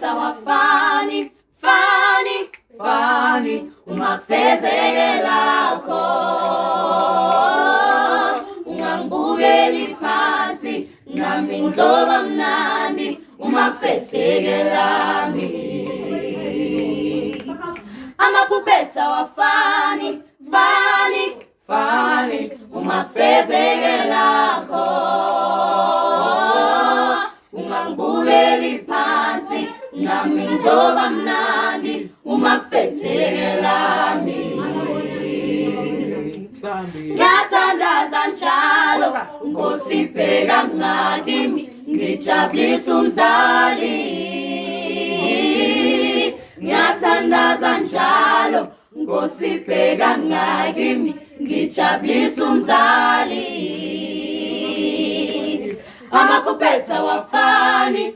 amapuphetha wafani fani ungakufezekelakho ungangibukeli phansi nami ngizoba mnandi ungakufezekelami amapuphetha wafani ungakufezekelakho ungangibukeli phansi nami ngizoba mnandi ungakufezekelami ngiyathandaza njalo Nkosi bheka ngakimi ngijabulisa umzali ngiyathandaza njalo Nkosi bheka ngakimi ngijabulisa umzali amapuphetha wafani